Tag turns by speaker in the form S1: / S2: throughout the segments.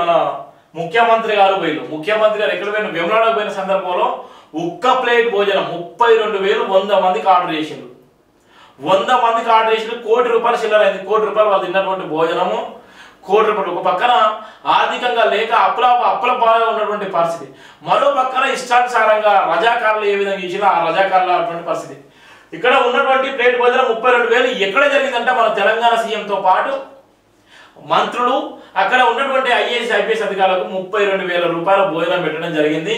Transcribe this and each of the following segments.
S1: మన ముఖ్యమంత్రి గారు పోయిలు. ముఖ్యమంత్రి గారు ఎక్కడ పోయిన వేములవాడకు పోయిన సందర్భంలో ఒక్క ప్లేట్ భోజనం 32,000 100 మందికి ఆర్డర్ చేసిండు. 100 మందికి ఆర్డర్ చేసిండు. ₹1 కోటి చిల్లర అయింది. ₹1 కోటి వాళ్ళు తిన్నటువంటి భోజనము ₹1 కోటి. ఒక పక్కన ఆర్థికంగా లేక అప్పుల ఉన్నటువంటి పరిస్థితి, మరో పక్కన ఇష్టానుసారంగా రజాకారులు ఏ విధంగా ఇచ్చినా ఆ రజాకారులు అటువంటి పరిస్థితి. ఇక్కడ ఉన్నటువంటి ప్లేట్ భోజనం 32,000 ఎక్కడ జరిగిందంటే మన తెలంగాణ సీఎంతో పాటు మంత్రులు అక్కడ ఉన్నటువంటి ఐఏఎస్ ఐపీఎస్ అధికారులకు ₹32,000 భోజనం పెట్టడం జరిగింది.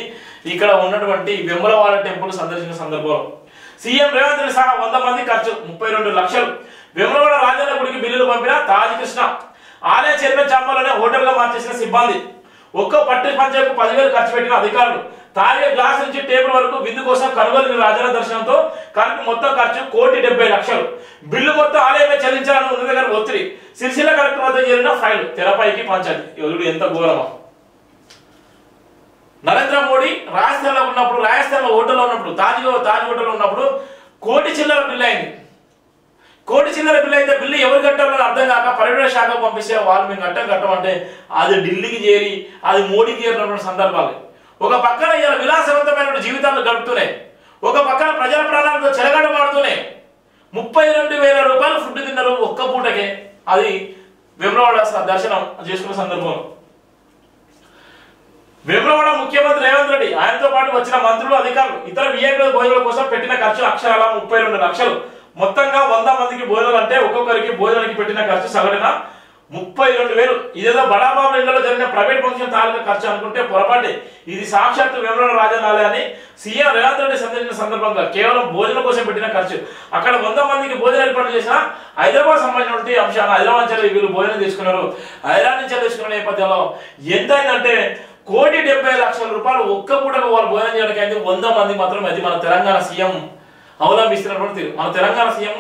S1: ఇక్కడ ఉన్నటువంటి వేములవాడ టెంపుల్ సందర్శించిన సందర్భంలో సీఎం రేవంత్ రెడ్డి సహా 100 మంది ఖర్చు 32 లక్షలు. వేములవాడ రాజన్న గుడికి బిల్లులు పంపిన తాజ్ కృష్ణ. ఆలయ చైర్మన్ చాంబర్లోనే హోటల్ గా మార్చేసిన సిబ్బంది. ఒక్క పట్టు పంచాయకు 10,000 ఖర్చు పెట్టిన అధికారులు. తాగే గ్లాస్ నుంచి టేబుల్ వరకు విందు కోసం కనుగోలు రాజన్న దర్శనంతో కలిపి మొత్తం ఖర్చు ₹1,70,00,000. బిల్లు మొత్తం ఆలయమే చెల్లించాలని ఉన్న దగ్గర ఒత్తిడి. సిరిసిల్ల కలెక్టర్ వద్ద చేరిన ఫైల్ తెరపైకి పంచాయతీ. ఎవరు ఎంత ఘోరమా. నరేంద్ర మోడీ రాజస్థాన్లో హోటల్లో ఉన్నప్పుడు తాజ్ హోటల్లో ఉన్నప్పుడు ₹1 కోటి చిల్లర బిల్లు అయింది. ₹1 కోటి చిల్లర బిల్లు అయితే బిల్లు ఎవరు కట్టాలని అర్థం కాక పర్యాటక శాఖకు పంపిస్తే వాళ్ళు మేము కట్టమంటే అది ఢిల్లీకి చేరి అది మోడీకి చేరినటువంటి సందర్భాలు. ఒక పక్కన ఇలా విలాసవంతమైన జీవితాలు గడుపుతున్నాయి, ఒక పక్కన ప్రజల ప్రాణాలతో చెలగడమాడుతున్నాయి. ₹32,000 ఫుడ్ తిన్నారు ఒక్క పూటకే. అది వేములవాడ దర్శనం చేసుకున్న సందర్భంలో వేములవాడ ముఖ్యమంత్రి రేవంత్ రెడ్డి ఆయనతో పాటు వచ్చిన మంత్రులు అధికారులు ఇతర విఐపీల భోజనాల కోసం పెట్టిన ఖర్చు అక్షరాల 32 లక్షలు. మొత్తంగా 100 మందికి భోజనాలు అంటే ఒక్కొక్కరికి భోజనానికి పెట్టిన ఖర్చు సగటున 32,000. ఇదేదో బడాబాబు ఇళ్లలో జరిగిన ప్రైవేట్ ఫంక్షన్ తాలూకా ఖర్చు అనుకుంటే పొరపాటే. ఇది సాక్షాత్తు వేములవాడ రాజనాలయాన్ని సీఎం రేవంత్ రెడ్డి సందర్శించిన సందర్భంగా కేవలం భోజనం కోసం పెట్టిన ఖర్చు. అక్కడ 100 మందికి భోజనం ఏర్పాటు చేసిన హైదరాబాద్ సంబంధించినటువంటి అంశాన్ని హైదరాబాద్ నుంచి వీళ్ళు భోజనం తీసుకున్నారు. హైదరాబాద్ నుంచి తీసుకున్న నేపథ్యంలో ఎంతైందంటే ₹1,70,00,000 ఒక్క పూటకు వాళ్ళు భోజనం చేయడానికి అయితే 100 మంది మాత్రం. అది మన తెలంగాణ సీఎం అవలంబిస్తున్నటువంటి తీరు. మన తెలంగాణ సీఎం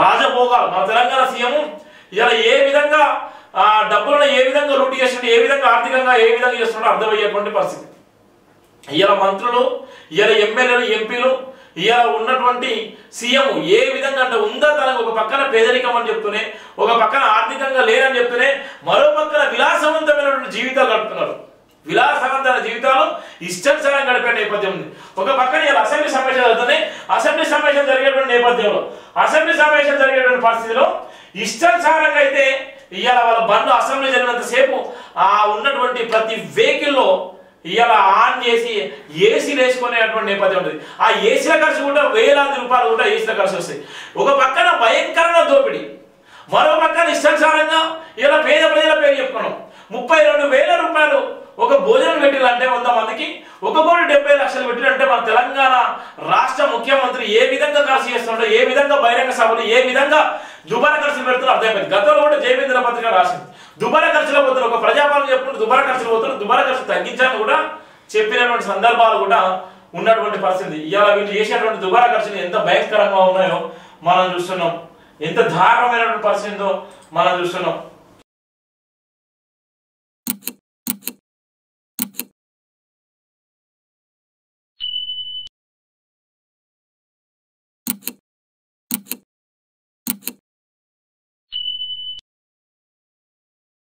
S1: రాజభోగాలు. మన తెలంగాణ సీఎం ఇలా ఏ విధంగా డబ్బులను ఏ విధంగా లూటీ చేస్తున్నాడు, ఏ విధంగా ఆర్థికంగా ఏ విధంగా చేస్తున్నాడో అర్థమయ్యేటువంటి పరిస్థితి. ఇలా మంత్రులు, ఇలా ఎమ్మెల్యేలు, ఎంపీలు, ఇలా ఉన్నటువంటి సీఎం ఏ విధంగా అంటే ఉందా తనకు ఒక పక్కన పేదరికం అని చెప్తూనే, ఒక పక్కన ఆర్థికంగా లేరని చెప్తూనే, మరో పక్కన విలాసవంతమైనటువంటి జీవితాలు గడుపుతున్నారు. విలాసవంతమైన జీవితాలు ఇష్టానుసారం గడిపే నేపథ్యం ఉంది. ఒక పక్కన ఇలా అసెంబ్లీ సమావేశాలు జరుగుతున్నాయి. అసెంబ్లీ సమావేశం జరిగేటువంటి నేపథ్యంలో అసెంబ్లీ సమావేశం జరిగేటువంటి పరిస్థితిలో ఇష్టానుసారంగా అయితే ఇవాళ వాళ్ళ బండ్లు అసెంబ్లీ జరిగినంత సేపు ఉన్నటువంటి ప్రతి వెహికల్లో ఇవాళ ఆన్ చేసి ఏసీలు వేసుకునేటువంటి నేపథ్యం ఉంటుంది. ఆ ఏసీల ఖర్చు కూడా వేలాది రూపాయలు కూడా ఏసీల ఖర్చు వస్తాయి. ఒక పక్కన భయంకరమైన దోపిడీ, మరో పక్కన ఇష్టానుసారంగా ఇలా పేద ప్రజల పేరు చెప్పుకున్నాం. ₹32,000 ఒక భోజనం పెట్టిలంటే 100 మందికి ₹1,70,00,000 పెట్టిలంటే మన తెలంగాణ రాష్ట్ర ముఖ్యమంత్రి ఏ విధంగా ఖర్చు చేస్తున్నాడో, ఏ విధంగా బహిరంగ సభలు, ఏ విధంగా దుబారా ఖర్చులు పెడుతున్నారు అర్థమైపోయింది. గతంలో కూడా జయవేంద్ర పత్రిక రాసింది దుబారా ఖర్చులు పోతున్నారు. ఒక ప్రజాపాలన చెప్పుకుంటూ దుబారా ఖర్చులు పోతున్నారు, దుబారా ఖర్చు తగ్గించాలని కూడా చెప్పినటువంటి సందర్భాలు కూడా ఉన్నటువంటి పరిస్థితి. ఇవాళ వీళ్ళు చేసేటువంటి దుబారా ఖర్చులు ఎంత భయంకరంగా ఉన్నాయో మనం చూస్తున్నాం, ఎంత దారుణమైనటువంటి పరిస్థితితో మనం చూస్తున్నాం.